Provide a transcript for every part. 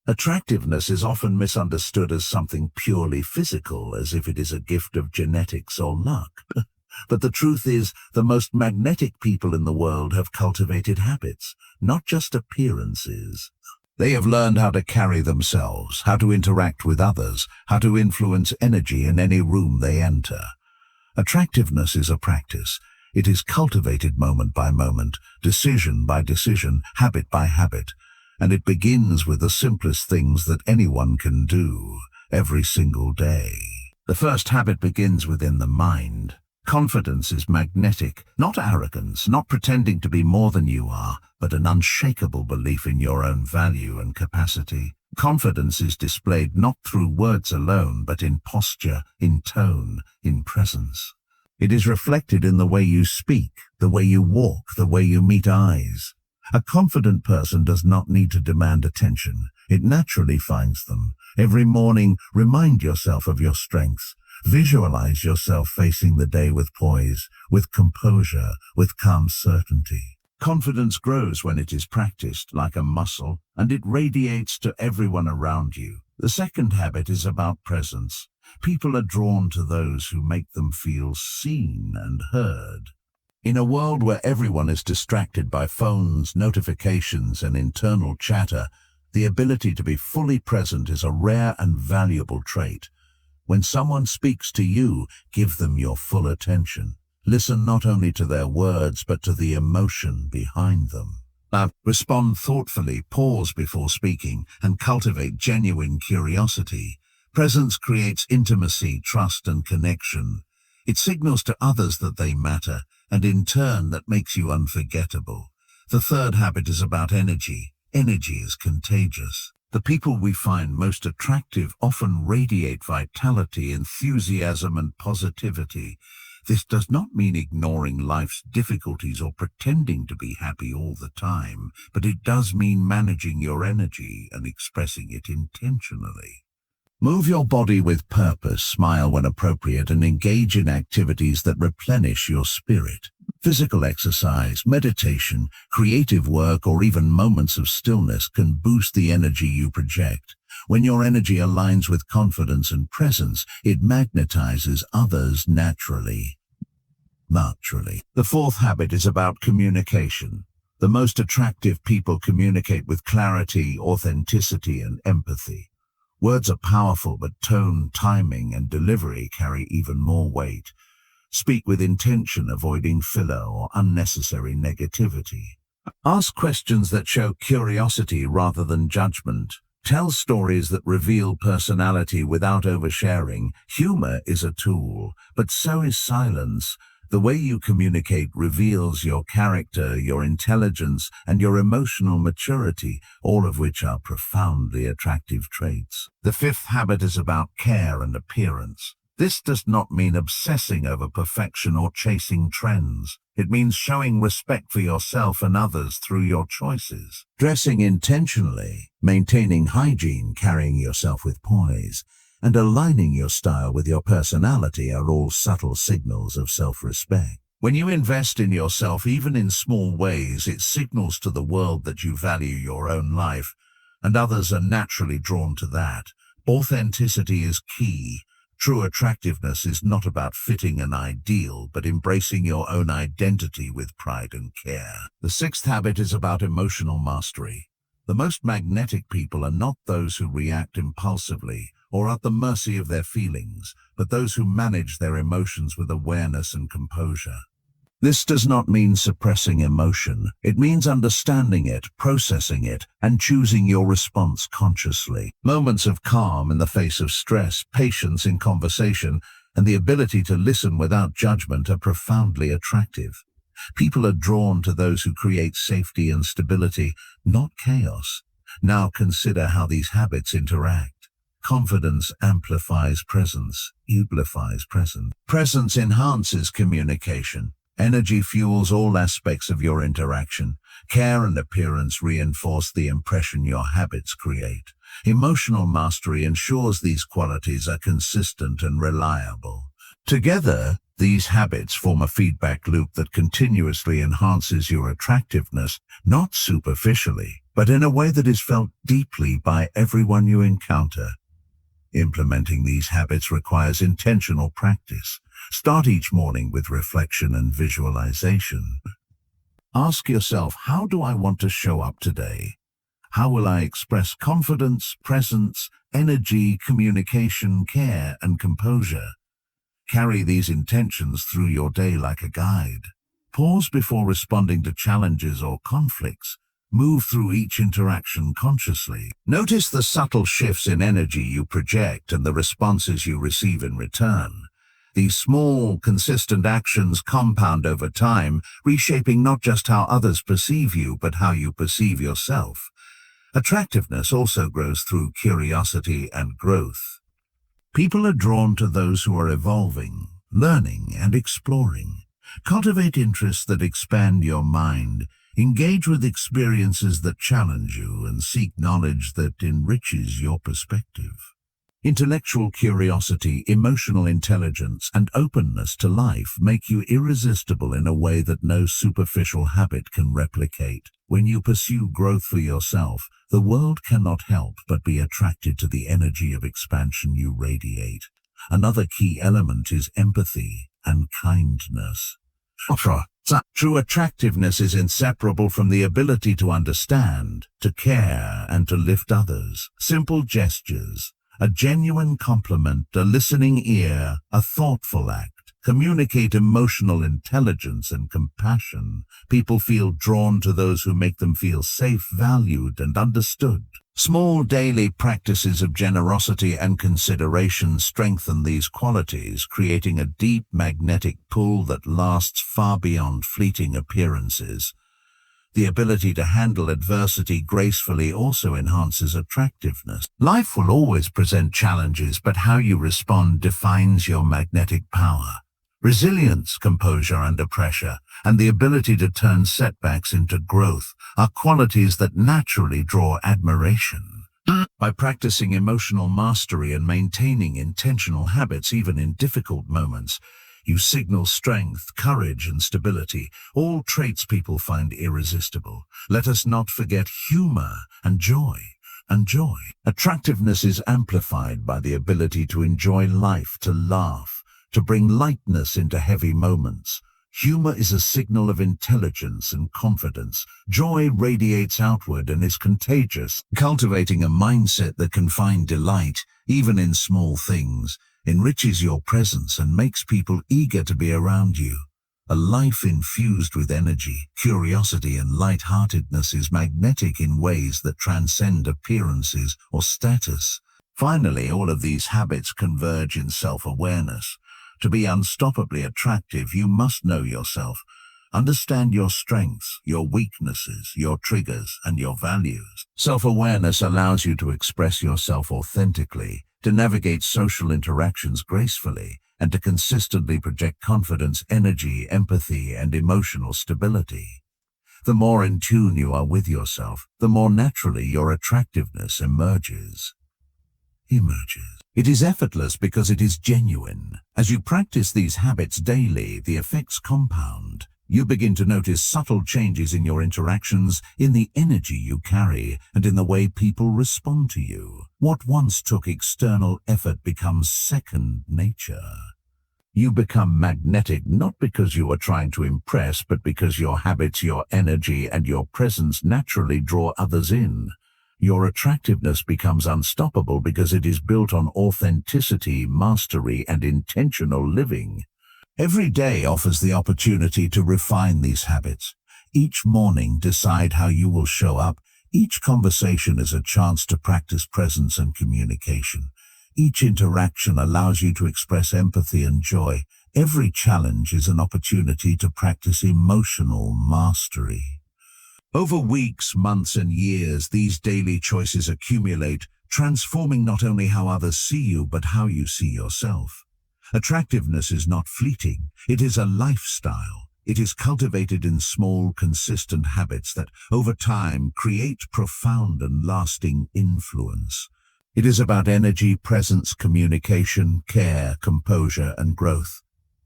Attractiveness is often misunderstood as something purely physical, as if it is a gift of genetics or luck. But the truth is, the most magnetic people in the world have cultivated habits, not just appearances. They have learned how to carry themselves, how to interact with others, how to influence energy in any room they enter. Attractiveness is a practice. It is cultivated moment by moment, decision by decision, habit by habit. And it begins with the simplest things that anyone can do every single day. The first habit begins within the mind. Confidence is magnetic, not arrogance, not pretending to be more than you are, but an unshakable belief in your own value and capacity. Confidence is displayed not through words alone, but in posture, in tone, in presence. It is reflected in the way you speak, the way you walk, the way you meet eyes. A confident person does not need to demand attention. It naturally finds them. Every morning, remind yourself of your strengths. Visualize yourself facing the day with poise, with composure, with calm certainty. Confidence grows when it is practiced like a muscle, and it radiates to everyone around you. The second habit is about presence. People are drawn to those who make them feel seen and heard. In a world where everyone is distracted by phones, notifications, and internal chatter, the ability to be fully present is a rare and valuable trait. When someone speaks to you, give them your full attention. Listen not only to their words, but to the emotion behind them. Now, respond thoughtfully, pause before speaking, and cultivate genuine curiosity. Presence creates intimacy, trust, and connection. It signals to others that they matter, and in turn that makes you unforgettable. The third habit is about energy. Energy is contagious. The people we find most attractive often radiate vitality, enthusiasm, and positivity. This does not mean ignoring life's difficulties or pretending to be happy all the time, but it does mean managing your energy and expressing it intentionally. Move your body with purpose, smile when appropriate, and engage in activities that replenish your spirit. Physical exercise, meditation, creative work, or even moments of stillness can boost the energy you project. When your energy aligns with confidence and presence, it magnetizes others naturally. The fourth habit is about communication. The most attractive people communicate with clarity, authenticity, and empathy. Words are powerful, but tone, timing, and delivery carry even more weight. Speak with intention, avoiding filler or unnecessary negativity. Ask questions that show curiosity rather than judgment. Tell stories that reveal personality without oversharing. Humor is a tool, but so is silence. The way you communicate reveals your character, your intelligence, and your emotional maturity, all of which are profoundly attractive traits. The fifth habit is about care and appearance. This does not mean obsessing over perfection or chasing trends. It means showing respect for yourself and others through your choices. Dressing intentionally, maintaining hygiene, carrying yourself with poise, and aligning your style with your personality are all subtle signals of self-respect. When you invest in yourself, even in small ways, it signals to the world that you value your own life, and others are naturally drawn to that. Authenticity is key. True attractiveness is not about fitting an ideal, but embracing your own identity with pride and care. The sixth habit is about emotional mastery. The most magnetic people are not those who react impulsively or at the mercy of their feelings, but those who manage their emotions with awareness and composure. This does not mean suppressing emotion. It means understanding it, processing it, and choosing your response consciously. Moments of calm in the face of stress, patience in conversation, and the ability to listen without judgment are profoundly attractive. People are drawn to those who create safety and stability, not chaos. Now consider how these habits interact. Confidence amplifies presence, amplifies presence. Presence enhances communication. Energy fuels all aspects of your interaction. Care and appearance reinforce the impression your habits create. Emotional mastery ensures these qualities are consistent and reliable. Together, these habits form a feedback loop that continuously enhances your attractiveness, not superficially, but in a way that is felt deeply by everyone you encounter. Implementing these habits requires intentional practice. Start each morning with reflection and visualization. Ask yourself, how do I want to show up today? How will I express confidence, presence, energy, communication, care, and composure? Carry these intentions through your day like a guide. Pause before responding to challenges or conflicts. Move through each interaction consciously. Notice the subtle shifts in energy you project and the responses you receive in return. These small, consistent actions compound over time, reshaping not just how others perceive you, but how you perceive yourself. Attractiveness also grows through curiosity and growth. People are drawn to those who are evolving, learning, and exploring. Cultivate interests that expand your mind. Engage with experiences that challenge you, and seek knowledge that enriches your perspective. Intellectual curiosity, emotional intelligence, and openness to life make you irresistible in a way that no superficial habit can replicate. When you pursue growth for yourself, the world cannot help but be attracted to the energy of expansion you radiate. Another key element is empathy and kindness. True attractiveness is inseparable from the ability to understand, to care, and to lift others. Simple gestures, a genuine compliment, a listening ear, a thoughtful act, communicate emotional intelligence and compassion. People feel drawn to those who make them feel safe, valued, and understood. Small daily practices of generosity and consideration strengthen these qualities, creating a deep magnetic pull that lasts far beyond fleeting appearances. The ability to handle adversity gracefully also enhances attractiveness. Life will always present challenges, but how you respond defines your magnetic power. Resilience, composure under pressure, and the ability to turn setbacks into growth are qualities that naturally draw admiration. By practicing emotional mastery and maintaining intentional habits even in difficult moments, you signal strength, courage, and stability, all traits people find irresistible. Let us not forget humor and joy. Attractiveness is amplified by the ability to enjoy life, to laugh, to bring lightness into heavy moments. Humor is a signal of intelligence and confidence. Joy radiates outward and is contagious. Cultivating a mindset that can find delight, even in small things, enriches your presence and makes people eager to be around you. A life infused with energy, curiosity, and light-heartedness is magnetic in ways that transcend appearances or status. Finally, all of these habits converge in self-awareness. To be unstoppably attractive, you must know yourself. Understand your strengths, your weaknesses, your triggers, and your values. Self-awareness allows you to express yourself authentically, to navigate social interactions gracefully, and to consistently project confidence, energy, empathy, and emotional stability. The more in tune you are with yourself, the more naturally your attractiveness emerges. It is effortless because it is genuine. As you practice these habits daily, the effects compound. You begin to notice subtle changes in your interactions, in the energy you carry, and in the way people respond to you. What once took external effort becomes second nature. You become magnetic not because you are trying to impress, but because your habits, your energy, and your presence naturally draw others in. Your attractiveness becomes unstoppable because it is built on authenticity, mastery, and intentional living. Every day offers the opportunity to refine these habits. Each morning, decide how you will show up. Each conversation is a chance to practice presence and communication. Each interaction allows you to express empathy and joy. Every challenge is an opportunity to practice emotional mastery. Over weeks, months, and years, these daily choices accumulate, transforming not only how others see you, but how you see yourself. Attractiveness is not fleeting. It is a lifestyle. It is cultivated in small, consistent habits that, over time, create profound and lasting influence. It is about energy, presence, communication, care, composure, and growth.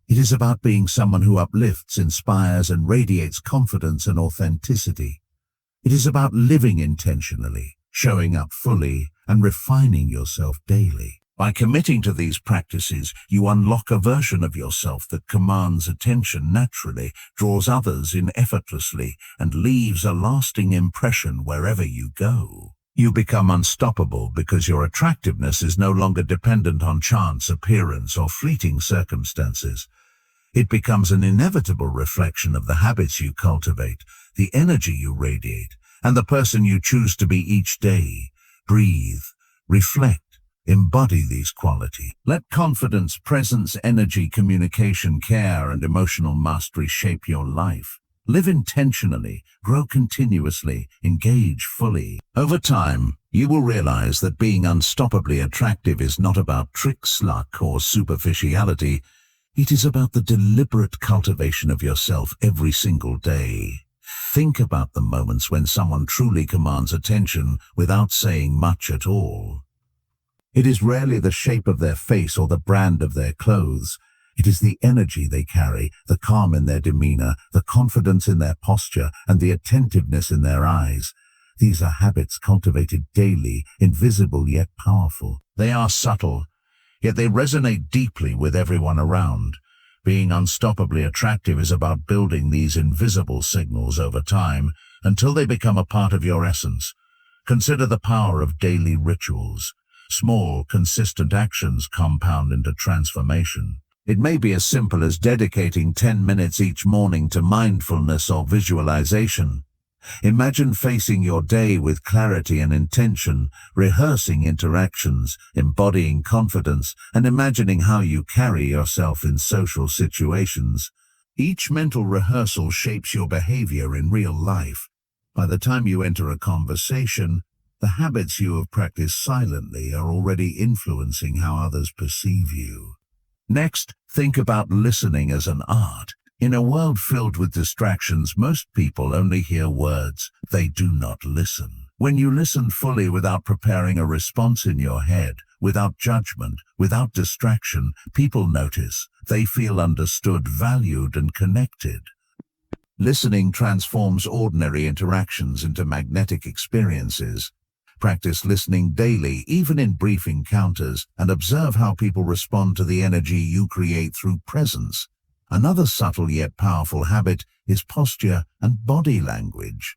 It is about being someone who uplifts, inspires, and radiates confidence and authenticity. It is about living intentionally, showing up fully, and refining yourself daily. By committing to these practices, you unlock a version of yourself that commands attention naturally, draws others in effortlessly, and leaves a lasting impression wherever you go. You become unstoppable because your attractiveness is no longer dependent on chance, appearance, or fleeting circumstances. It becomes an inevitable reflection of the habits you cultivate, the energy you radiate, and the person you choose to be each day. Breathe, reflect, embody these qualities. Let confidence, presence, energy, communication, care, and emotional mastery shape your life. Live intentionally, grow continuously, engage fully. Over time, you will realize that being unstoppably attractive is not about tricks, luck, or superficiality. It is about the deliberate cultivation of yourself every single day. Think about the moments when someone truly commands attention without saying much at all. It is rarely the shape of their face or the brand of their clothes. It is the energy they carry, the calm in their demeanor, the confidence in their posture, and the attentiveness in their eyes. These are habits cultivated daily, invisible yet powerful. They are subtle, yet they resonate deeply with everyone around. Being unstoppably attractive is about building these invisible signals over time until they become a part of your essence. Consider the power of daily rituals. Small, consistent actions compound into transformation. It may be as simple as dedicating 10 minutes each morning to mindfulness or visualization. Imagine facing your day with clarity and intention, rehearsing interactions, embodying confidence, and imagining how you carry yourself in social situations. Each mental rehearsal shapes your behavior in real life. By the time you enter a conversation, the habits you have practiced silently are already influencing how others perceive you. Next, think about listening as an art. In a world filled with distractions, most people only hear words. They do not listen. When you listen fully without preparing a response in your head, without judgment, without distraction, people notice. They feel understood, valued, and connected. Listening transforms ordinary interactions into magnetic experiences. Practice listening daily, even in brief encounters, and observe how people respond to the energy you create through presence. Another subtle yet powerful habit is posture and body language.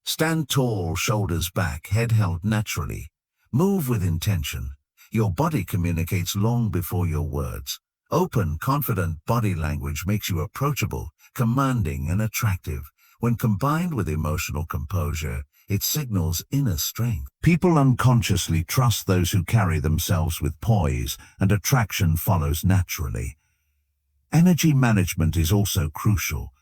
Stand tall, shoulders back, head held naturally. Move with intention. Your body communicates long before your words. Open, confident body language makes you approachable, commanding, and attractive. When combined with emotional composure, it signals inner strength. People unconsciously trust those who carry themselves with poise, and attraction follows naturally. Energy management is also crucial.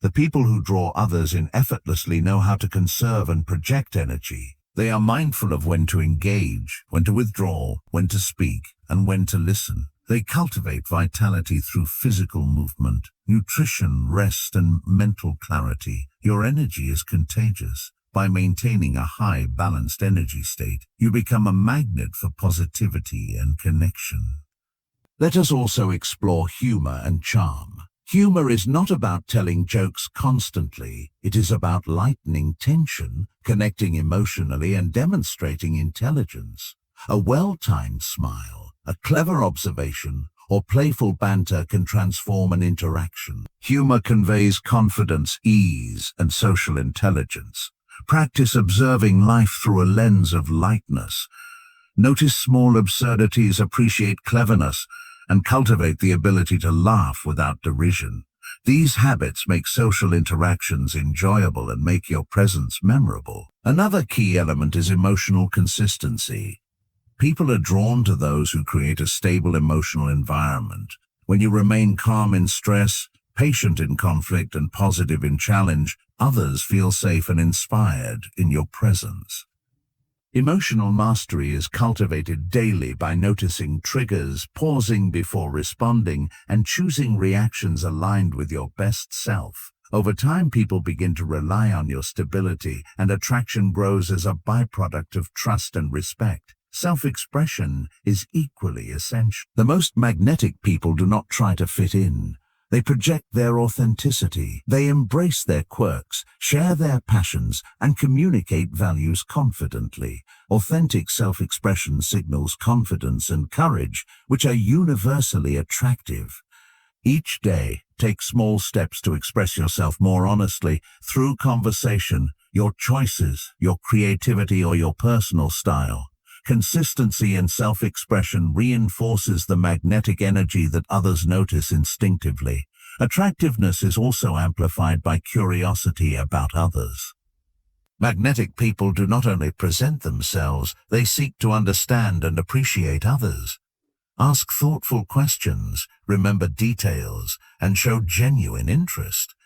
The people who draw others in effortlessly know how to conserve and project energy. They are mindful of when to engage, when to withdraw, when to speak, and when to listen. They cultivate vitality through physical movement, nutrition, rest, and mental clarity. Your energy is contagious. By maintaining a high, balanced energy state, you become a magnet for positivity and connection. Let us also explore humor and charm. Humor is not about telling jokes constantly. It is about lightening tension, connecting emotionally, and demonstrating intelligence. A well-timed smile, a clever observation, or playful banter can transform an interaction. Humor conveys confidence, ease, and social intelligence. Practice observing life through a lens of lightness. Notice small absurdities, appreciate cleverness, and cultivate the ability to laugh without derision. These habits make social interactions enjoyable and make your presence memorable. Another key element is emotional consistency. People are drawn to those who create a stable emotional environment. When you remain calm in stress, patient in conflict, and positive in challenge, others feel safe and inspired in your presence. Emotional mastery is cultivated daily by noticing triggers, pausing before responding, and choosing reactions aligned with your best self. Over time, people begin to rely on your stability, and attraction grows as a byproduct of trust and respect. Self-expression is equally essential. The most magnetic people do not try to fit in. They project their authenticity. They embrace their quirks, share their passions, and communicate values confidently. Authentic self-expression signals confidence and courage, which are universally attractive. Each day, take small steps to express yourself more honestly through conversation, your choices, your creativity, or your personal style. Consistency in self-expression reinforces the magnetic energy that others notice instinctively. Attractiveness is also amplified by curiosity about others. Magnetic people do not only present themselves, they seek to understand and appreciate others. Ask thoughtful questions, remember details, and show genuine interest.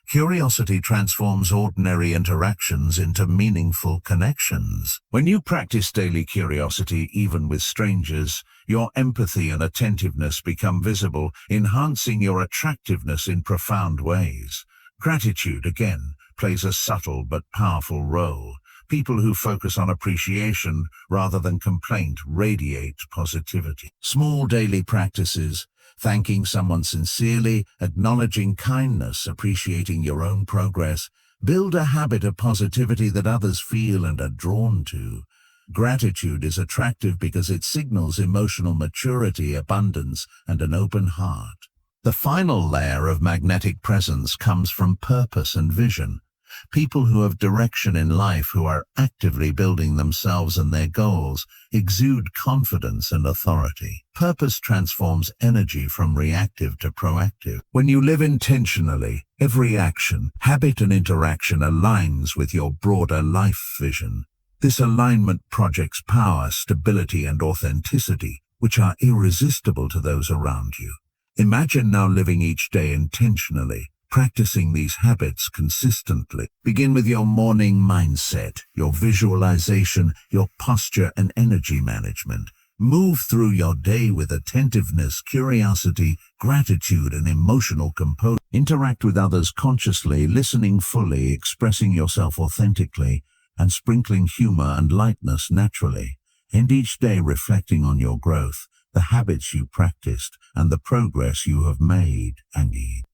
Curiosity transforms ordinary interactions into meaningful connections. When you practice daily curiosity, even with strangers, your empathy and attentiveness become visible, enhancing your attractiveness in profound ways. Gratitude, again, plays a subtle but powerful role. People who focus on appreciation rather than complaint radiate positivity. Small daily practices, thanking someone sincerely, acknowledging kindness, appreciating your own progress, build a habit of positivity that others feel and are drawn to. Gratitude is attractive because it signals emotional maturity, abundance, and an open heart. The final layer of magnetic presence comes from purpose and vision. People who have direction in life, who are actively building themselves and their goals, exude confidence and authority. Purpose transforms energy from reactive to proactive. When you live intentionally, every action, habit, and interaction aligns with your broader life vision. This alignment projects power, stability, and authenticity, which are irresistible to those around you. Imagine now living each day intentionally, practicing these habits consistently. Begin with your morning mindset, your visualization, your posture, and energy management. Move through your day with attentiveness, curiosity, gratitude, and emotional composure. Interact with others consciously, listening fully, expressing yourself authentically, and sprinkling humor and lightness naturally. End each day reflecting on your growth, the habits you practiced, and the progress you have made.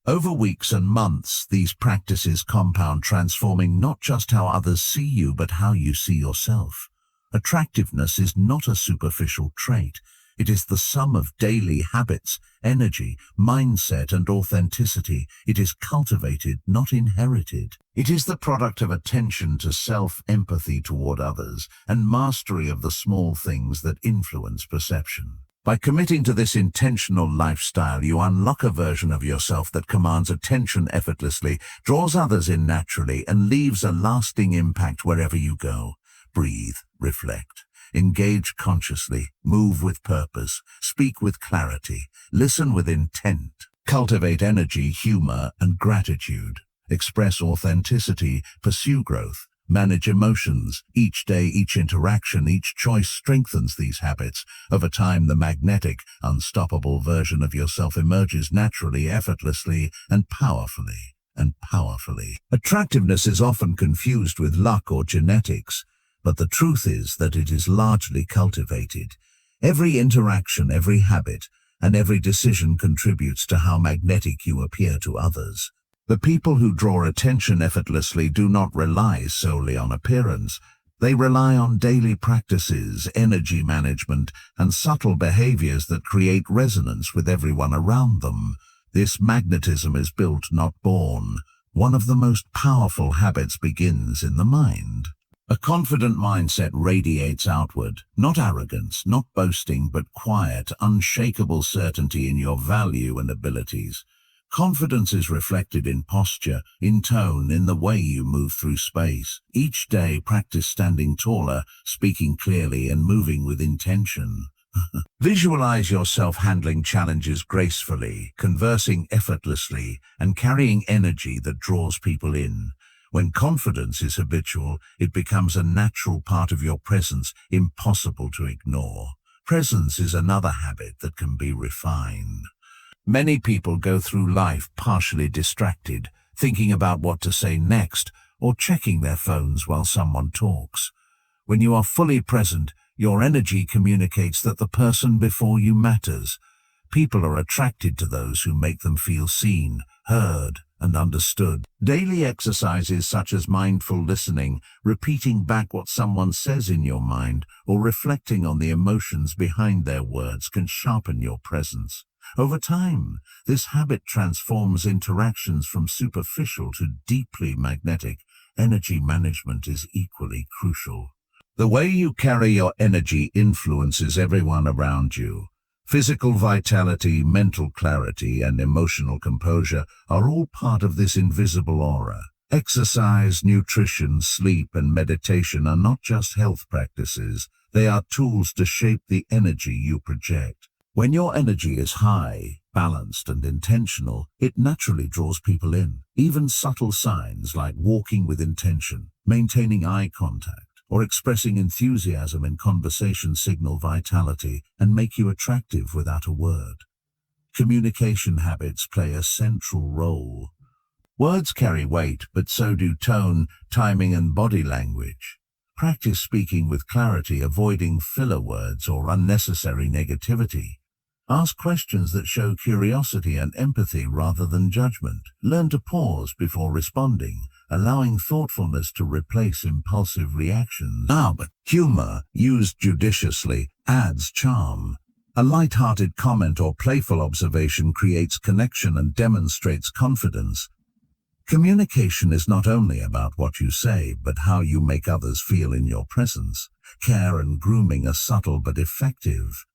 Over weeks and months, these practices compound, transforming not just how others see you, but how you see yourself. Attractiveness is not a superficial trait. It is the sum of daily habits, energy, mindset, and authenticity. It is cultivated, not inherited. It is the product of attention to self, empathy toward others, and mastery of the small things that influence perception. By committing to this intentional lifestyle, you unlock a version of yourself that commands attention effortlessly, draws others in naturally, and leaves a lasting impact wherever you go. Breathe, reflect, engage consciously, move with purpose, speak with clarity, listen with intent. Cultivate energy, humor, and gratitude. Express authenticity, pursue growth. Manage emotions. Each day, each interaction, each choice strengthens these habits. Over time, the magnetic, unstoppable version of yourself emerges naturally, effortlessly, and powerfully. Attractiveness is often confused with luck or genetics, but the truth is that it is largely cultivated. Every interaction, every habit, and every decision contributes to how magnetic you appear to others. The people who draw attention effortlessly do not rely solely on appearance. They rely on daily practices, energy management, and subtle behaviors that create resonance with everyone around them. This magnetism is built, not born. One of the most powerful habits begins in the mind. A confident mindset radiates outward, not arrogance, not boasting, but quiet, unshakable certainty in your value and abilities. Confidence is reflected in posture, in tone, in the way you move through space. Each day, practice standing taller, speaking clearly, and moving with intention. Visualize yourself handling challenges gracefully, conversing effortlessly, and carrying energy that draws people in. When confidence is habitual, it becomes a natural part of your presence, impossible to ignore. Presence is another habit that can be refined. Many people go through life partially distracted, thinking about what to say next, or checking their phones while someone talks. When you are fully present, your energy communicates that the person before you matters. People are attracted to those who make them feel seen, heard, and understood. Daily exercises such as mindful listening, repeating back what someone says in your mind, or reflecting on the emotions behind their words can sharpen your presence. Over time, this habit transforms interactions from superficial to deeply magnetic. Energy management is equally crucial. The way you carry your energy influences everyone around you. Physical vitality, mental clarity, and emotional composure are all part of this invisible aura. Exercise, nutrition, sleep, and meditation are not just health practices. They are tools to shape the energy you project. When your energy is high, balanced, and intentional, it naturally draws people in. Even subtle signs like walking with intention, maintaining eye contact, or expressing enthusiasm in conversation signal vitality and make you attractive without a word. Communication habits play a central role. Words carry weight, but so do tone, timing, and body language. Practice speaking with clarity, avoiding filler words or unnecessary negativity. Ask questions that show curiosity and empathy rather than judgment. Learn to pause before responding, allowing thoughtfulness to replace impulsive reactions. But humor, used judiciously, adds charm. A light-hearted comment or playful observation creates connection and demonstrates confidence. Communication is not only about what you say, but how you make others feel in your presence. Care and grooming are subtle but effective.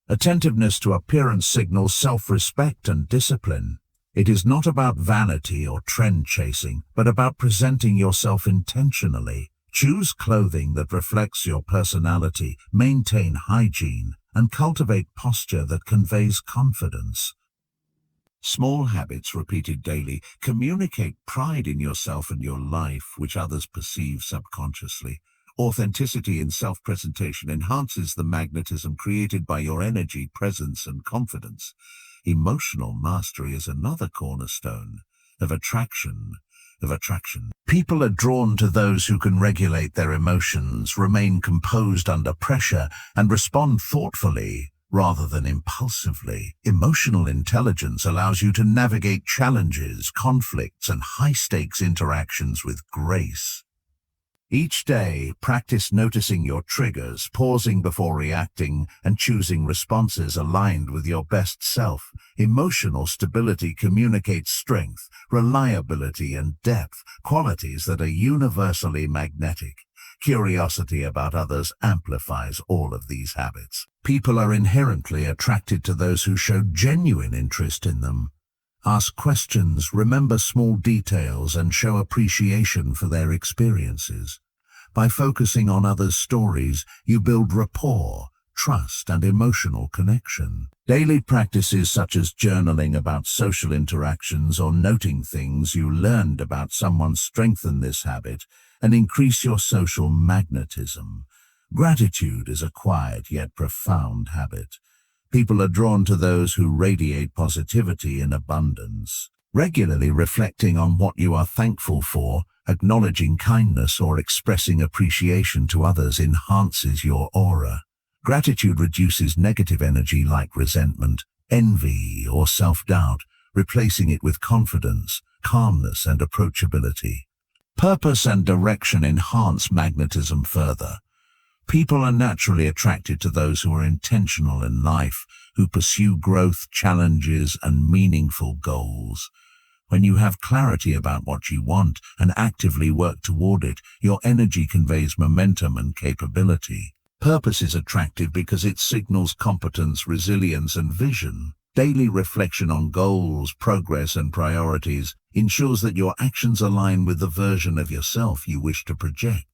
Attentiveness to appearance signals self-respect and discipline. It is not about vanity or trend chasing, but about presenting yourself intentionally. Choose clothing that reflects your personality, maintain hygiene, and cultivate posture that conveys confidence. Small habits repeated daily communicate pride in yourself and your life, which others perceive subconsciously. Authenticity in self-presentation enhances the magnetism created by your energy, presence, and confidence. Emotional mastery is another cornerstone of attraction. People are drawn to those who can regulate their emotions, remain composed under pressure, and respond thoughtfully rather than impulsively. Emotional intelligence allows you to navigate challenges, conflicts, and high-stakes interactions with grace. Each day, practice noticing your triggers, pausing before reacting, and choosing responses aligned with your best self. Emotional stability communicates strength, reliability, and depth, qualities that are universally magnetic. Curiosity about others amplifies all of these habits. People are inherently attracted to those who show genuine interest in them. Ask questions, remember small details, and show appreciation for their experiences. By focusing on others' stories, you build rapport, trust, and emotional connection. Daily practices such as journaling about social interactions or noting things you learned about someone strengthen this habit and increase your social magnetism. Gratitude is a quiet yet profound habit. People are drawn to those who radiate positivity in abundance. Regularly reflecting on what you are thankful for, acknowledging kindness, or expressing appreciation to others enhances your aura. Gratitude reduces negative energy like resentment, envy, or self-doubt, replacing it with confidence, calmness, and approachability. Purpose and direction enhance magnetism further. People are naturally attracted to those who are intentional in life, who pursue growth, challenges, and meaningful goals. When you have clarity about what you want and actively work toward it, your energy conveys momentum and capability. Purpose is attractive because it signals competence, resilience, and vision. Daily reflection on goals, progress, and priorities ensures that your actions align with the version of yourself you wish to project.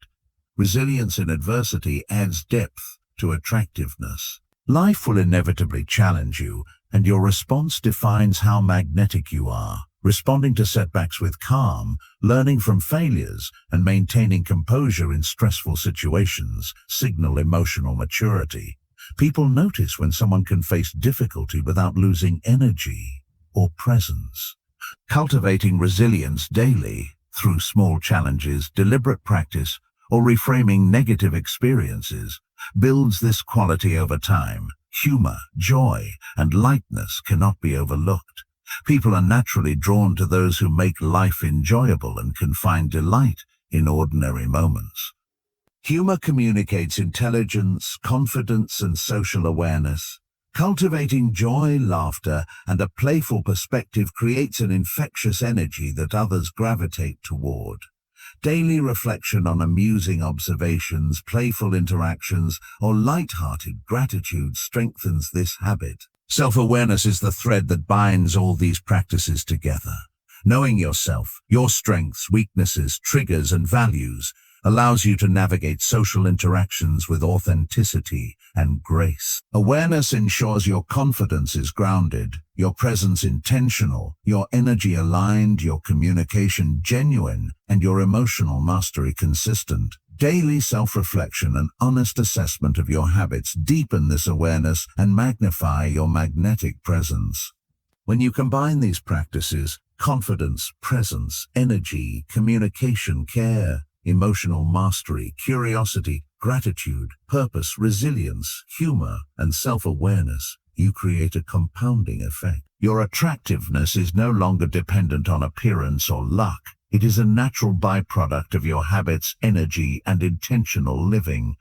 Resilience in adversity adds depth to attractiveness. Life will inevitably challenge you, and your response defines how magnetic you are. Responding to setbacks with calm, learning from failures, and maintaining composure in stressful situations signal emotional maturity. People notice when someone can face difficulty without losing energy or presence. Cultivating resilience daily through small challenges, deliberate practice, or reframing negative experiences builds this quality over time. Humor, joy, and lightness cannot be overlooked. People are naturally drawn to those who make life enjoyable and can find delight in ordinary moments. Humor communicates intelligence, confidence, and social awareness. Cultivating joy, laughter, and a playful perspective creates an infectious energy that others gravitate toward. Daily reflection on amusing observations, playful interactions, or light-hearted gratitude strengthens this habit. Self-awareness is the thread that binds all these practices together. Knowing yourself, your strengths, weaknesses, triggers, and values allows you to navigate social interactions with authenticity and grace. Awareness ensures your confidence is grounded, your presence intentional, your energy aligned, your communication genuine, and your emotional mastery consistent. Daily self-reflection and honest assessment of your habits deepen this awareness and magnify your magnetic presence. When you combine these practices, confidence, presence, energy, communication, care, emotional mastery, curiosity, gratitude, purpose, resilience, humor, and self-awareness, you create a compounding effect. Your attractiveness is no longer dependent on appearance or luck. It is a natural byproduct of your habits, energy, and intentional living.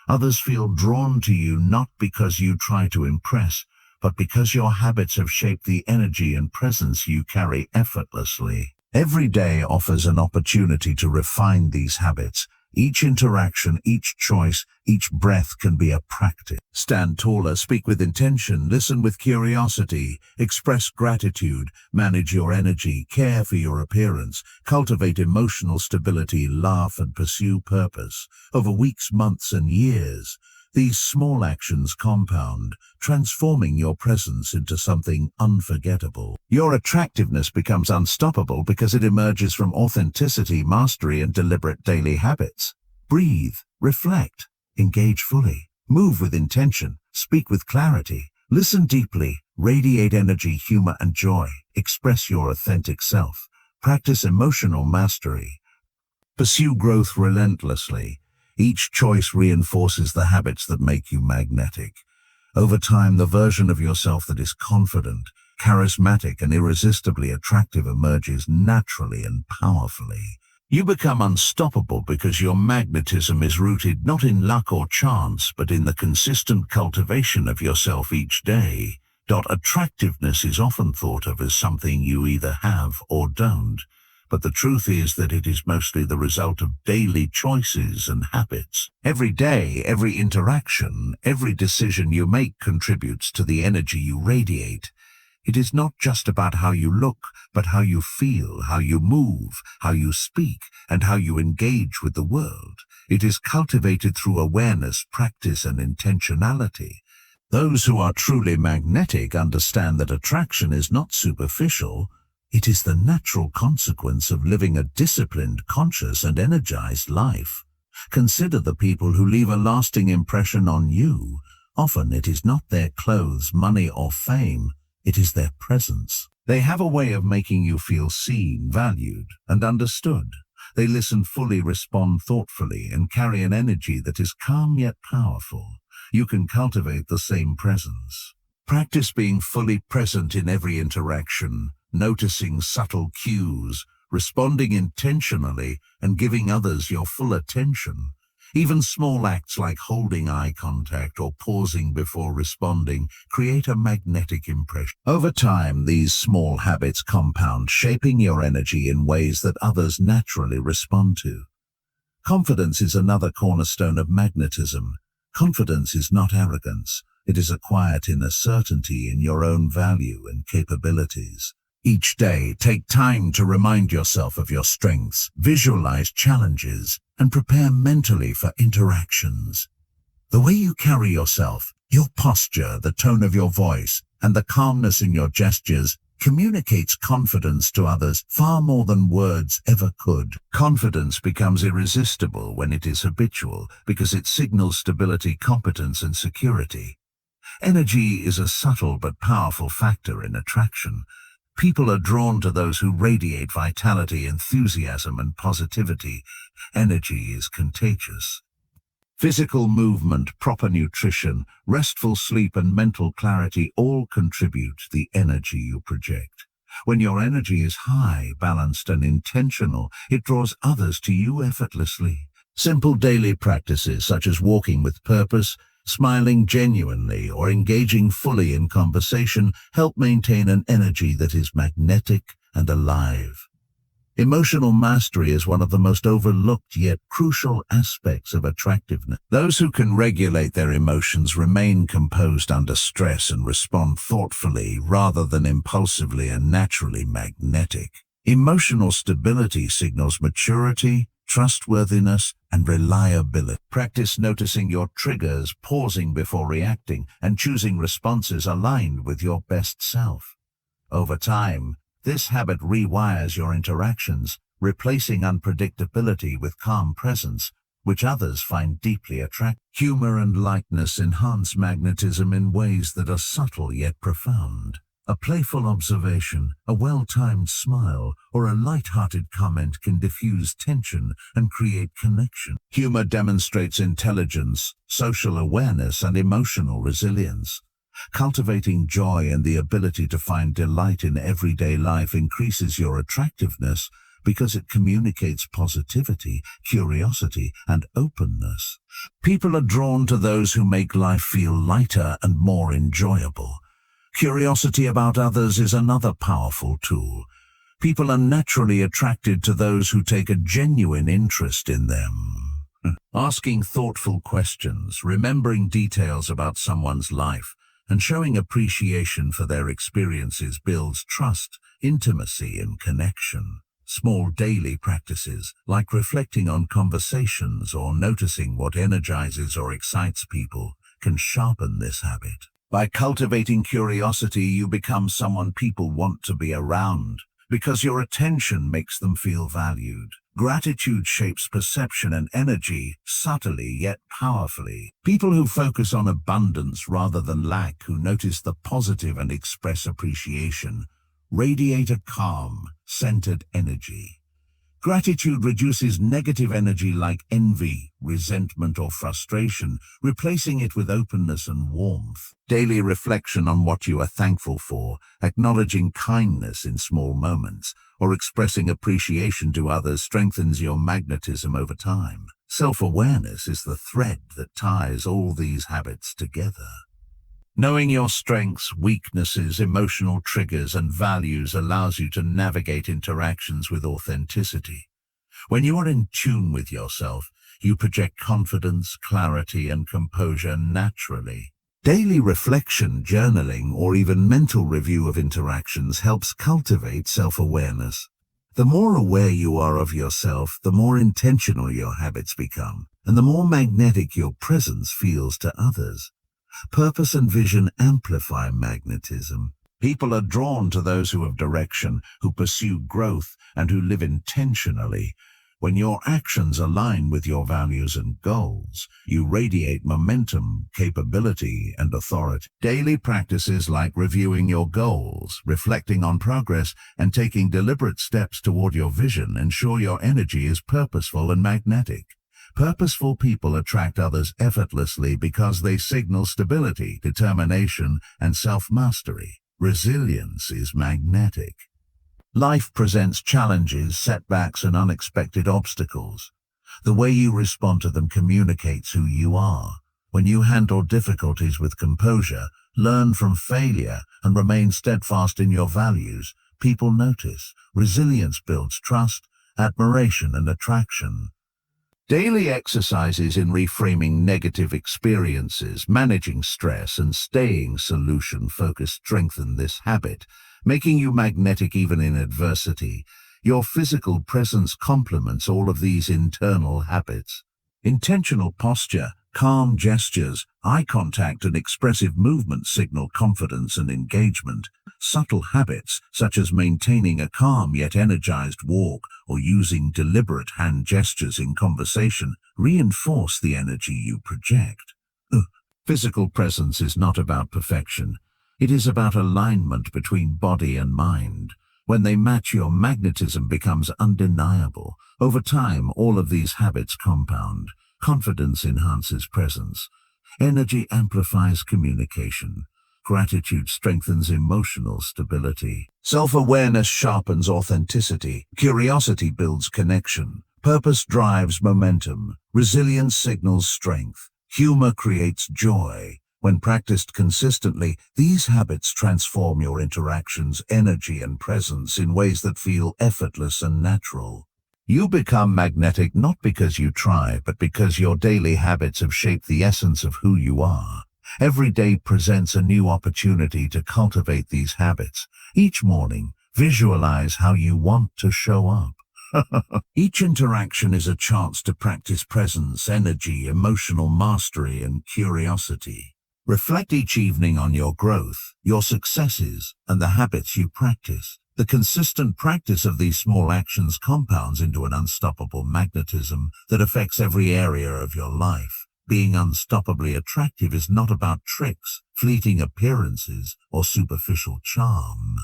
Others feel drawn to you not because you try to impress, but because your habits have shaped the energy and presence you carry effortlessly. Every day offers an opportunity to refine these habits. Each interaction, each choice, each breath can be a practice. Stand taller, speak with intention, listen with curiosity, express gratitude, manage your energy, care for your appearance, cultivate emotional stability, laugh and pursue purpose. Over weeks, months and years, these small actions compound, transforming your presence into something unforgettable. Your attractiveness becomes unstoppable because it emerges from authenticity, mastery, and deliberate daily habits. Breathe, reflect, engage fully, move with intention, speak with clarity, listen deeply, radiate energy, humor, and joy. Express your authentic self. Practice emotional mastery. Pursue growth relentlessly. Each choice reinforces the habits that make you magnetic. Over time, the version of yourself that is confident, charismatic, and irresistibly attractive emerges naturally and powerfully. You become unstoppable because your magnetism is rooted not in luck or chance, but in the consistent cultivation of yourself each day. Attractiveness is often thought of as something you either have or don't. But the truth is that it is mostly the result of daily choices and habits. Every day, every interaction, every decision you make contributes to the energy you radiate. It is not just about how you look, but how you feel, how you move, how you speak, and how you engage with the world. It is cultivated through awareness, practice, and intentionality. Those who are truly magnetic understand that attraction is not superficial. It is the natural consequence of living a disciplined, conscious, and energized life. Consider the people who leave a lasting impression on you. Often it is not their clothes, money, or fame. It is their presence. They have a way of making you feel seen, valued, and understood. They listen fully, respond thoughtfully, and carry an energy that is calm yet powerful. You can cultivate the same presence. Practice being fully present in every interaction, noticing subtle cues, responding intentionally, and giving others your full attention. Even small acts like holding eye contact or pausing before responding create a magnetic impression. Over time, these small habits compound, shaping your energy in ways that others naturally respond to. Confidence is another cornerstone of magnetism. Confidence is not arrogance. It is a quiet inner certainty in your own value and capabilities. Each day, take time to remind yourself of your strengths, visualize challenges, and prepare mentally for interactions. The way you carry yourself, your posture, the tone of your voice, and the calmness in your gestures communicates confidence to others far more than words ever could. Confidence becomes irresistible when it is habitual because it signals stability, competence, and security. Energy is a subtle but powerful factor in attraction. People are drawn to those who radiate vitality, enthusiasm, and positivity. Energy is contagious. Physical movement, proper nutrition, restful sleep and mental clarity all contribute to the energy you project. When your energy is high, balanced and intentional, it draws others to you effortlessly. Simple daily practices such as walking with purpose, smiling genuinely, or engaging fully in conversation help maintain an energy that is magnetic and alive. Emotional mastery is one of the most overlooked yet crucial aspects of attractiveness. Those who can regulate their emotions remain composed under stress and respond thoughtfully rather than impulsively and naturally magnetic. Emotional stability signals maturity, trustworthiness, and reliability. Practice noticing your triggers, pausing before reacting, and choosing responses aligned with your best self. Over time, this habit rewires your interactions, replacing unpredictability with calm presence, which others find deeply attractive. Humor and lightness enhance magnetism in ways that are subtle yet profound. A playful observation, a well-timed smile, or a light-hearted comment can diffuse tension and create connection. Humor demonstrates intelligence, social awareness, and emotional resilience. Cultivating joy and the ability to find delight in everyday life increases your attractiveness because it communicates positivity, curiosity, and openness. People are drawn to those who make life feel lighter and more enjoyable. Curiosity about others is another powerful tool. People are naturally attracted to those who take a genuine interest in them. Asking thoughtful questions, remembering details about someone's life, and showing appreciation for their experiences builds trust, intimacy, and connection. Small daily practices, like reflecting on conversations or noticing what energizes or excites people, can sharpen this habit. By cultivating curiosity, you become someone people want to be around, because your attention makes them feel valued. Gratitude shapes perception and energy, subtly yet powerfully. People who focus on abundance rather than lack, who notice the positive and express appreciation, radiate a calm, centered energy. Gratitude reduces negative energy like envy, resentment, or frustration, replacing it with openness and warmth. Daily reflection on what you are thankful for, acknowledging kindness in small moments, or expressing appreciation to others strengthens your magnetism over time. Self-awareness is the thread that ties all these habits together. Knowing your strengths, weaknesses, emotional triggers, and values allows you to navigate interactions with authenticity. When you are in tune with yourself, you project confidence, clarity, and composure naturally. Daily reflection, journaling, or even mental review of interactions helps cultivate self-awareness. The more aware you are of yourself, the more intentional your habits become, and the more magnetic your presence feels to others. Purpose and vision amplify magnetism. People are drawn to those who have direction, who pursue growth, and who live intentionally. When your actions align with your values and goals, you radiate momentum, capability, and authority. Daily practices like reviewing your goals, reflecting on progress, and taking deliberate steps toward your vision ensure your energy is purposeful and magnetic. Purposeful people attract others effortlessly because they signal stability, determination, and self-mastery. Resilience is magnetic. Life presents challenges, setbacks, and unexpected obstacles. The way you respond to them communicates who you are. When you handle difficulties with composure, learn from failure, and remain steadfast in your values, people notice. Resilience builds trust, admiration, and attraction. Daily exercises in reframing negative experiences, managing stress, and staying solution-focused strengthen this habit, making you magnetic even in adversity. Your physical presence complements all of these internal habits. Intentional posture, calm gestures, eye contact, and expressive movement signal confidence and engagement. Subtle habits, such as maintaining a calm yet energized walk or using deliberate hand gestures in conversation, reinforce the energy you project. Physical presence is not about perfection. It is about alignment between body and mind. When they match, your magnetism becomes undeniable. Over time, all of these habits compound. Confidence enhances presence. Energy amplifies communication. Gratitude strengthens emotional stability. Self-awareness sharpens authenticity. Curiosity builds connection. Purpose drives momentum. Resilience signals strength. Humor creates joy. When practiced consistently, these habits transform your interactions, energy, and presence in ways that feel effortless and natural. You become magnetic not because you try, but because your daily habits have shaped the essence of who you are. Every day presents a new opportunity to cultivate these habits. Each morning, visualize how you want to show up. Each interaction is a chance to practice presence, energy, emotional mastery, and curiosity. Reflect each evening on your growth, your successes, and the habits you practice. The consistent practice of these small actions compounds into an unstoppable magnetism that affects every area of your life. Being unstoppably attractive is not about tricks, fleeting appearances, or superficial charm.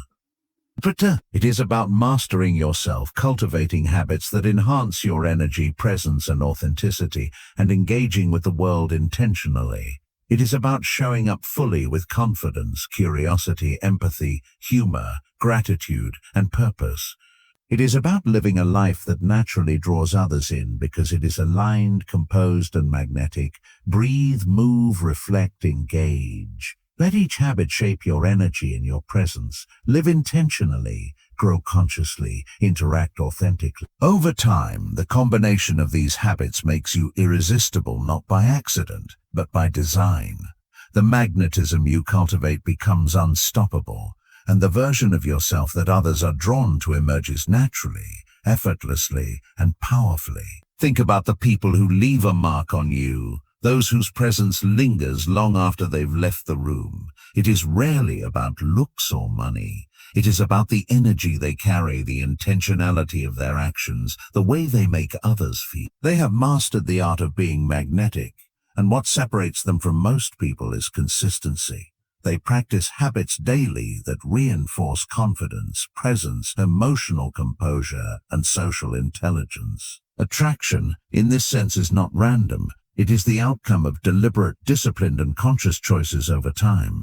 But it is about mastering yourself, cultivating habits that enhance your energy, presence, and authenticity, and engaging with the world intentionally. It is about showing up fully with confidence, curiosity, empathy, humor, gratitude, and purpose. It is about living a life that naturally draws others in because it is aligned, composed, and magnetic. Breathe, move, reflect, engage. Let each habit shape your energy and your presence. Live intentionally, grow consciously, interact authentically. Over time, the combination of these habits makes you irresistible not by accident, but by design. The magnetism you cultivate becomes unstoppable, and the version of yourself that others are drawn to emerges naturally, effortlessly, and powerfully. Think about the people who leave a mark on you, those whose presence lingers long after they've left the room. It is rarely about looks or money. It is about the energy they carry, the intentionality of their actions, the way they make others feel. They have mastered the art of being magnetic, and what separates them from most people is consistency. They practice habits daily that reinforce confidence, presence, emotional composure, and social intelligence. Attraction, in this sense, is not random. It is the outcome of deliberate, disciplined, and conscious choices over time.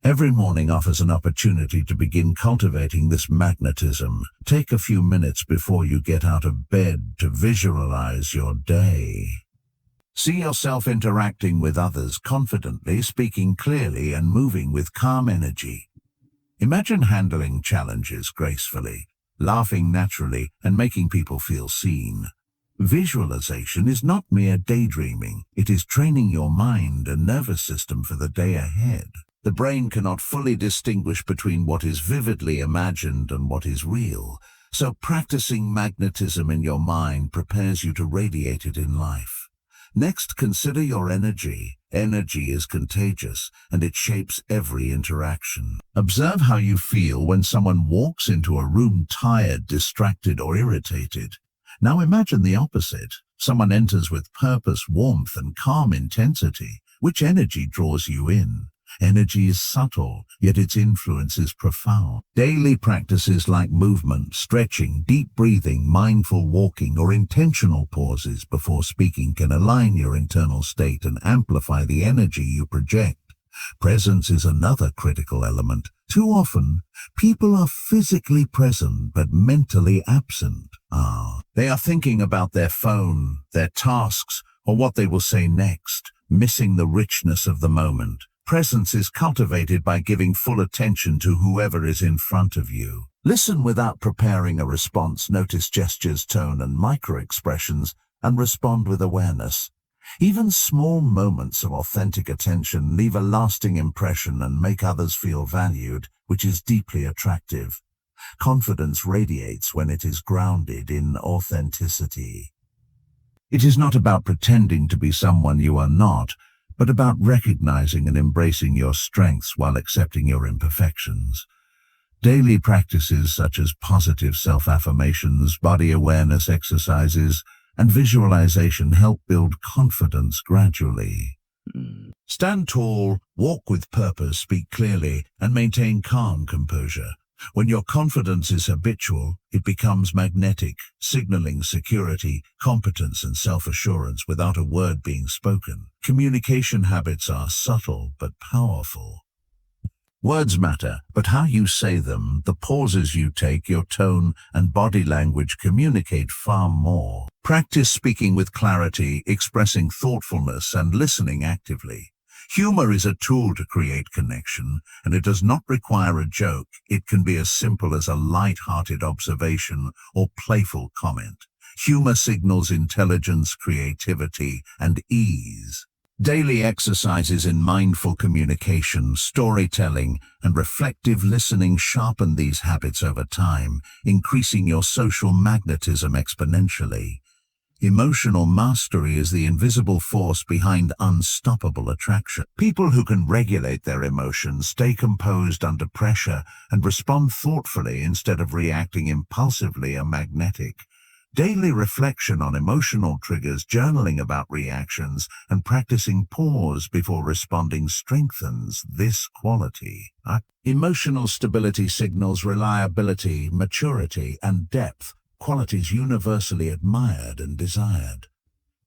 Every morning offers an opportunity to begin cultivating this magnetism. Take a few minutes before you get out of bed to visualize your day. See yourself interacting with others confidently, speaking clearly, and moving with calm energy. Imagine handling challenges gracefully, laughing naturally, and making people feel seen. Visualization is not mere daydreaming. It is training your mind and nervous system for the day ahead. The brain cannot fully distinguish between what is vividly imagined and what is real, so practicing magnetism in your mind prepares you to radiate it in life. Next, consider your energy. Energy is contagious, and it shapes every interaction. Observe how you feel when someone walks into a room tired, distracted, or irritated. Now imagine the opposite. Someone enters with purpose, warmth, and calm intensity. Which energy draws you in? Energy is subtle, yet its influence is profound. Daily practices like movement, stretching, deep breathing, mindful walking, or intentional pauses before speaking can align your internal state and amplify the energy you project. Presence is another critical element. Too often, people are physically present but mentally absent. They are thinking about their phone, their tasks, or what they will say next, missing the richness of the moment. Presence is cultivated by giving full attention to whoever is in front of you. Listen without preparing a response. Notice gestures, tone, and micro-expressions, and respond with awareness. Even small moments of authentic attention leave a lasting impression and make others feel valued, which is deeply attractive. Confidence radiates when it is grounded in authenticity. It is not about pretending to be someone you are not, but about recognizing and embracing your strengths while accepting your imperfections. Daily practices such as positive self-affirmations, body awareness exercises, and visualization help build confidence gradually. Stand tall, walk with purpose, speak clearly, and maintain calm composure. When your confidence is habitual, it becomes magnetic, signaling security, competence, and self-assurance without a word being spoken. Communication habits are subtle but powerful. Words matter, but how you say them, the pauses you take, your tone and body language communicate far more. Practice speaking with clarity, expressing thoughtfulness, and listening actively. Humor is a tool to create connection, and it does not require a joke. It can be as simple as a light-hearted observation or playful comment. Humor signals intelligence, creativity, and ease. Daily exercises in mindful communication, storytelling, and reflective listening sharpen these habits over time, increasing your social magnetism exponentially. Emotional mastery is the invisible force behind unstoppable attraction. People who can regulate their emotions, stay composed under pressure, and respond thoughtfully instead of reacting impulsively are magnetic. Daily reflection on emotional triggers, journaling about reactions, and practicing pause before responding strengthens this quality. Emotional stability signals reliability, maturity, and depth, qualities universally admired and desired.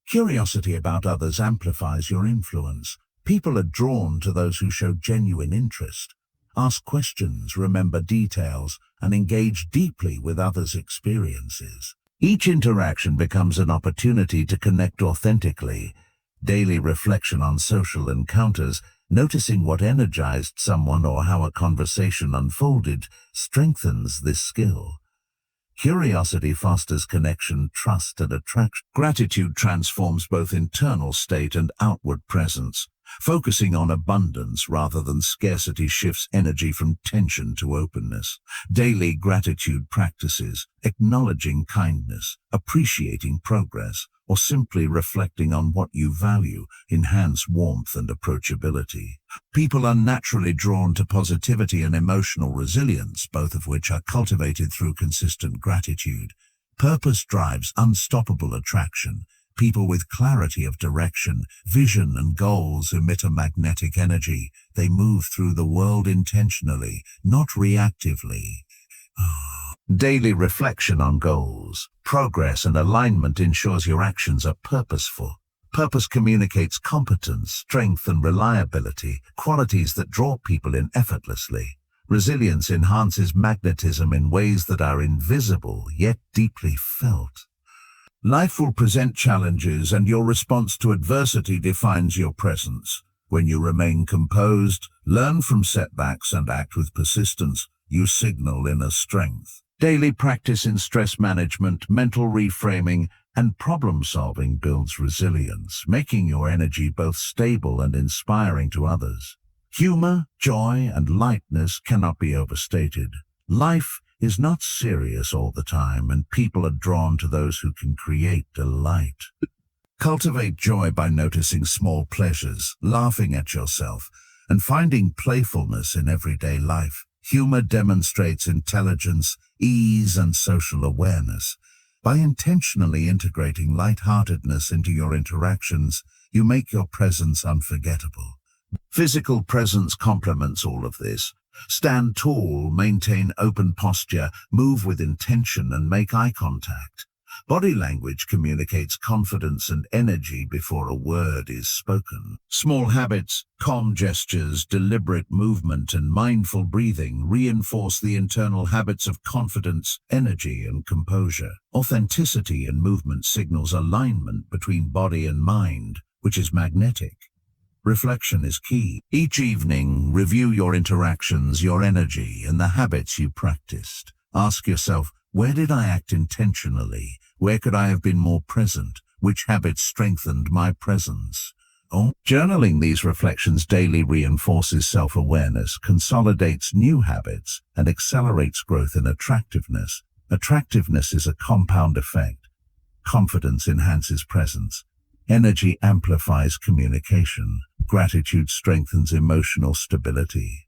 Curiosity about others amplifies your influence. People are drawn to those who show genuine interest. Ask questions, remember details, and engage deeply with others' experiences. Each interaction becomes an opportunity to connect authentically. Daily reflection on social encounters, noticing what energized someone or how a conversation unfolded, strengthens this skill. Curiosity fosters connection, trust, and attraction. Gratitude transforms both internal state and outward presence. Focusing on abundance rather than scarcity shifts energy from tension to openness. Daily gratitude practices, acknowledging kindness, appreciating progress, or simply reflecting on what you value, enhance warmth and approachability. People are naturally drawn to positivity and emotional resilience, both of which are cultivated through consistent gratitude. Purpose drives unstoppable attraction. People with clarity of direction, vision, and goals emit a magnetic energy. They move through the world intentionally, not reactively. Daily reflection on goals, progress, and alignment ensures your actions are purposeful. Purpose communicates competence, strength, and reliability, qualities that draw people in effortlessly. Resilience enhances magnetism in ways that are invisible yet deeply felt. Life will present challenges, and your response to adversity defines your presence. When you remain composed, learn from setbacks, and act with persistence, you signal inner strength. Daily practice in stress management, mental reframing, and problem-solving builds resilience, making your energy both stable and inspiring to others. Humor, joy, and lightness cannot be overstated. Life is not serious all the time, and people are drawn to those who can create delight. Cultivate joy by noticing small pleasures, laughing at yourself, and finding playfulness in everyday life. Humor demonstrates intelligence, ease, and social awareness. By intentionally integrating lightheartedness into your interactions, you make your presence unforgettable. Physical presence complements all of this. Stand tall, maintain open posture, move with intention, and make eye contact. Body language communicates confidence and energy before a word is spoken. Small habits, calm gestures, deliberate movement, and mindful breathing reinforce the internal habits of confidence, energy, and composure. Authenticity in movement signals alignment between body and mind, which is magnetic. Reflection is key. Each evening, review your interactions, your energy, and the habits you practiced. Ask yourself, where did I act intentionally? Where could I have been more present? Which habits strengthened my presence? Journaling these reflections daily reinforces self-awareness, consolidates new habits, and accelerates growth in attractiveness. Attractiveness is a compound effect. Confidence enhances presence. Energy amplifies communication. Gratitude strengthens emotional stability.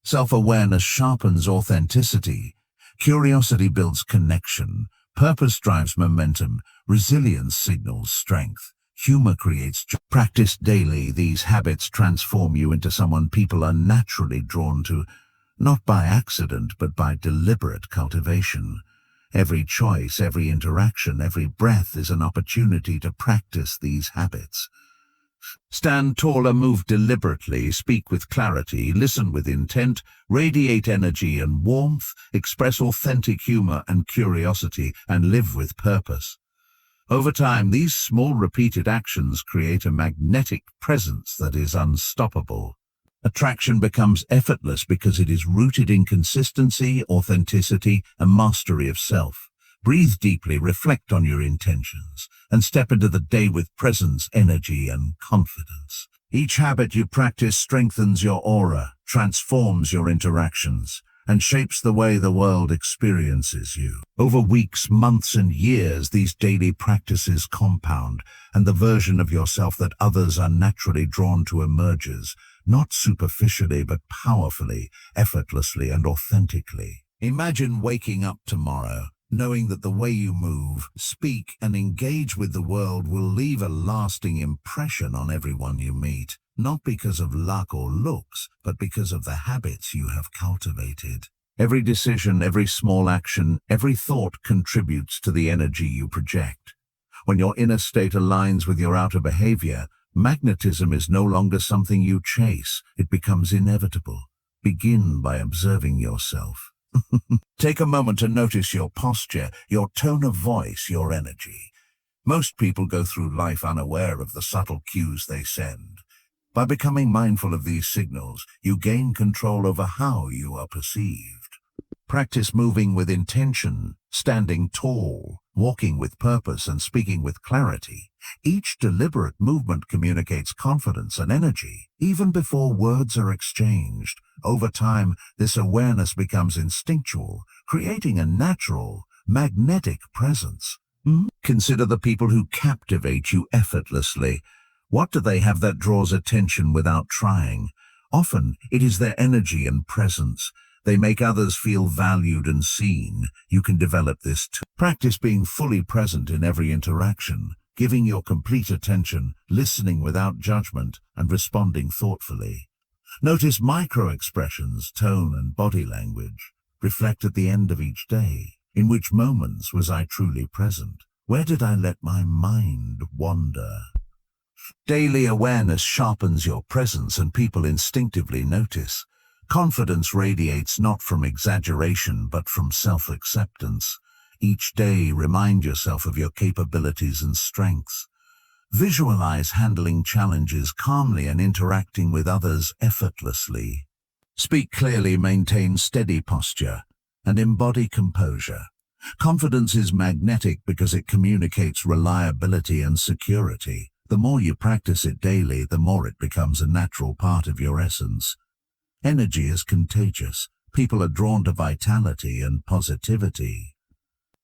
Self-awareness sharpens authenticity. Curiosity builds connection. Purpose drives momentum. Resilience signals strength. Humor creates joy. Practice daily. These habits transform you into someone people are naturally drawn to. not by accident but by deliberate cultivation. Every choice, every interaction, every breath is an opportunity to practice these habits. Stand taller, move deliberately, speak with clarity, listen with intent, radiate energy and warmth, express authentic humor and curiosity, and live with purpose. Over time, these small repeated actions create a magnetic presence that is unstoppable. Attraction becomes effortless because it is rooted in consistency, authenticity, and mastery of self. Breathe deeply, reflect on your intentions, and step into the day with presence, energy, and confidence. Each habit you practice strengthens your aura, transforms your interactions, and shapes the way the world experiences you. Over weeks, months, and years, these daily practices compound, and the version of yourself that others are naturally drawn to emerges, not superficially but powerfully, effortlessly, and authentically. Imagine waking up tomorrow, knowing that the way you move, speak, and engage with the world will leave a lasting impression on everyone you meet, not because of luck or looks, but because of the habits you have cultivated. Every decision, every small action, every thought contributes to the energy you project. When your inner state aligns with your outer behavior, magnetism is no longer something you chase, it becomes inevitable. Begin by observing yourself. Take a moment to notice your posture, your tone of voice, your energy. Most people go through life unaware of the subtle cues they send. By becoming mindful of these signals, you gain control over how you are perceived. Practice moving with intention, standing tall, walking with purpose, and speaking with clarity. Each deliberate movement communicates confidence and energy, even before words are exchanged. Over time, this awareness becomes instinctual, creating a natural, magnetic presence. Consider the people who captivate you effortlessly. What do they have that draws attention without trying? Often, it is their energy and presence. They make others feel valued and seen. You can develop this too. Practice being fully present in every interaction, giving your complete attention, listening without judgment, and responding thoughtfully. Notice micro-expressions, tone, and body language. Reflect at the end of each day. In which moments was I truly present? Where did I let my mind wander? Daily awareness sharpens your presence and people instinctively notice. Confidence radiates not from exaggeration but from self-acceptance. Each day, remind yourself of your capabilities and strengths. Visualize handling challenges calmly and interacting with others effortlessly. Speak clearly, maintain steady posture, and embody composure. Confidence is magnetic because it communicates reliability and security. The more you practice it daily, the more it becomes a natural part of your essence. Energy is contagious. People are drawn to vitality and positivity.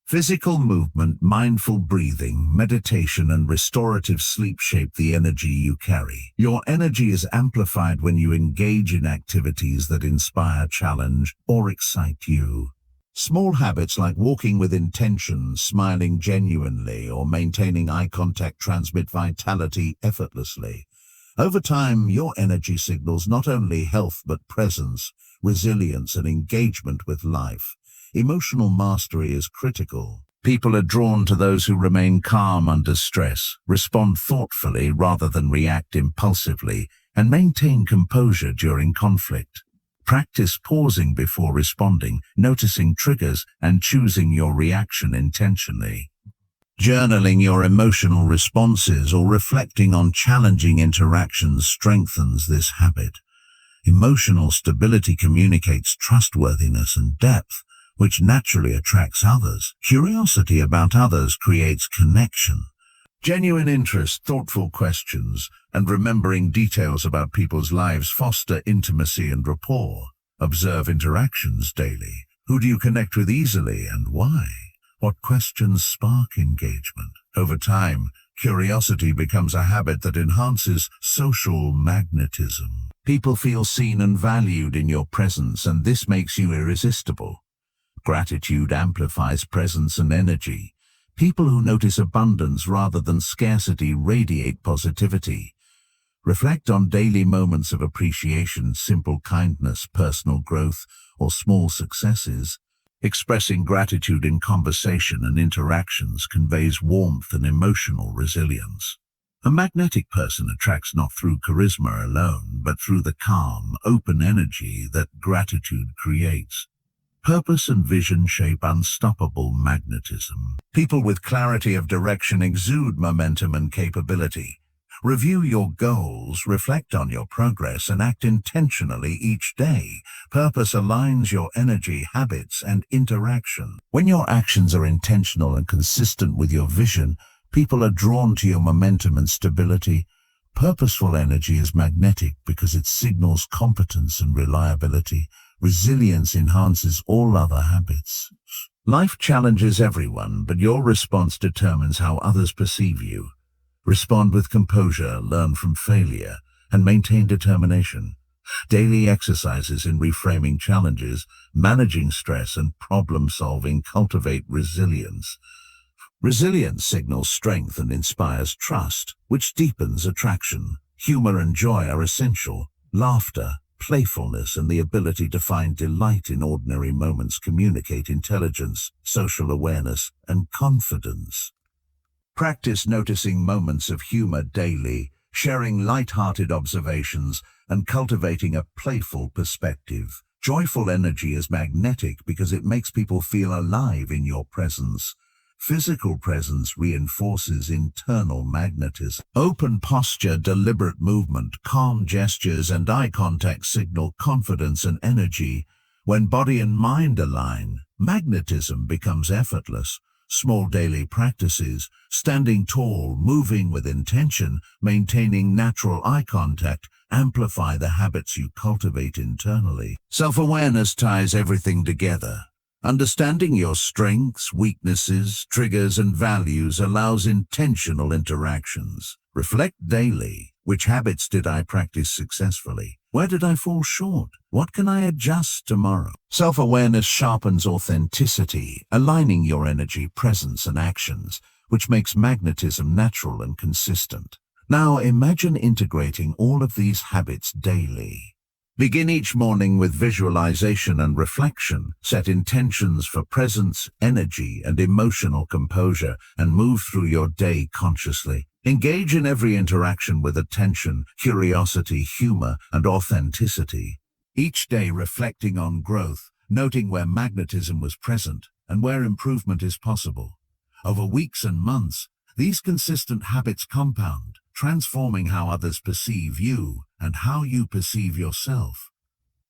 Physical movement, mindful breathing, meditation, and restorative sleep shape the energy you carry. Your energy is amplified when you engage in activities that inspire, challenge, or excite you. Small habits like walking with intention, smiling genuinely, or maintaining eye contact transmit vitality effortlessly. Over time, your energy signals not only health but presence, resilience, and engagement with life. Emotional mastery is critical. People are drawn to those who remain calm under stress, respond thoughtfully rather than react impulsively, and maintain composure during conflict. Practice pausing before responding, noticing triggers, and choosing your reaction intentionally. Journaling your emotional responses or reflecting on challenging interactions strengthens this habit. Emotional stability communicates trustworthiness and depth, which naturally attracts others. Curiosity about others creates connection. Genuine interest, thoughtful questions, and remembering details about people's lives foster intimacy and rapport. Observe interactions daily. Who do you connect with easily and why? What questions spark engagement? Over time, curiosity becomes a habit that enhances social magnetism. People feel seen and valued in your presence, and this makes you irresistible. Gratitude amplifies presence and energy. People who notice abundance rather than scarcity radiate positivity. Reflect on daily moments of appreciation, simple kindness, personal growth, or small successes. Expressing gratitude in conversation and interactions conveys warmth and emotional resilience. A magnetic person attracts not through charisma alone, but through the calm, open energy that gratitude creates. Purpose and vision shape unstoppable magnetism. People with clarity of direction exude momentum and capability. Review your goals, reflect on your progress, and act intentionally each day. Purpose aligns your energy, habits, and interaction. When your actions are intentional and consistent with your vision, people are drawn to your momentum and stability. Purposeful energy is magnetic because it signals competence and reliability. Resilience enhances all other habits. Life challenges everyone, but your response determines how others perceive you. Respond with composure, learn from failure, and maintain determination. Daily exercises in reframing challenges, managing stress, and problem-solving cultivate resilience. Resilience signals strength and inspires trust, which deepens attraction. Humor and joy are essential. Laughter, playfulness, and the ability to find delight in ordinary moments communicate intelligence, social awareness, and confidence. Practice noticing moments of humor daily, sharing light-hearted observations, and cultivating a playful perspective. Joyful energy is magnetic because it makes people feel alive in your presence. Physical presence reinforces internal magnetism. Open posture, deliberate movement, calm gestures, and eye contact signal confidence and energy. When body and mind align, magnetism becomes effortless. Small daily practices, standing tall, moving with intention, maintaining natural eye contact, amplify the habits you cultivate internally. Self-awareness ties everything together. Understanding your strengths, weaknesses, triggers, and values allows intentional interactions. Reflect daily. Which habits did I practice successfully? Where did I fall short? What can I adjust tomorrow? Self-awareness sharpens authenticity, aligning your energy, presence, and actions, which makes magnetism natural and consistent. Now imagine integrating all of these habits daily. Begin each morning with visualization and reflection. Set intentions for presence, energy, and emotional composure, and move through your day consciously. Engage in every interaction with attention, curiosity, humor, and authenticity. Each day reflecting on growth, noting where magnetism was present and where improvement is possible. Over weeks and months, these consistent habits compound, transforming how others perceive you and how you perceive yourself.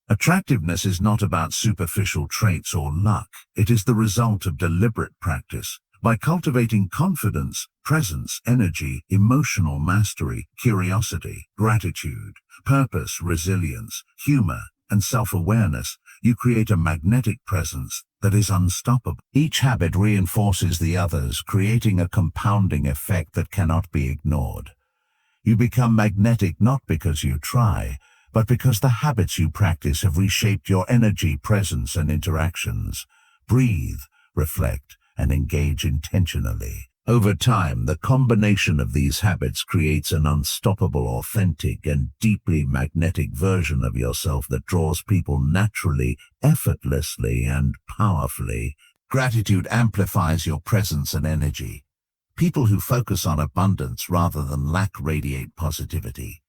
Attractiveness is not about superficial traits or luck. It is the result of deliberate practice. By cultivating confidence, presence, energy, emotional mastery, curiosity, gratitude, purpose, resilience, humor, and self-awareness, you create a magnetic presence that is unstoppable. Each habit reinforces the others, creating a compounding effect that cannot be ignored. You become magnetic not because you try, but because the habits you practice have reshaped your energy, presence, and interactions. Breathe, reflect, and engage intentionally. Over time, the combination of these habits creates an unstoppable, authentic, and deeply magnetic version of yourself that draws people naturally, effortlessly, and powerfully. Gratitude amplifies your presence and energy. People who focus on abundance rather than lack radiate positivity.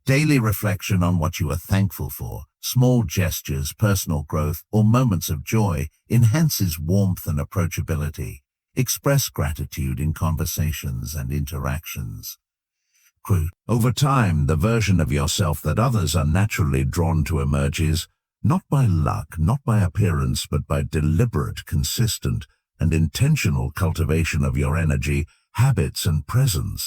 Daily reflection on what you are thankful for, small gestures, personal growth, or moments of joy enhances warmth and approachability. Express gratitude in conversations and interactions. Quote, over time, the version of yourself that others are naturally drawn to emerges, not by luck, not by appearance, but by deliberate, consistent, and intentional cultivation of your energy, habits, and presence.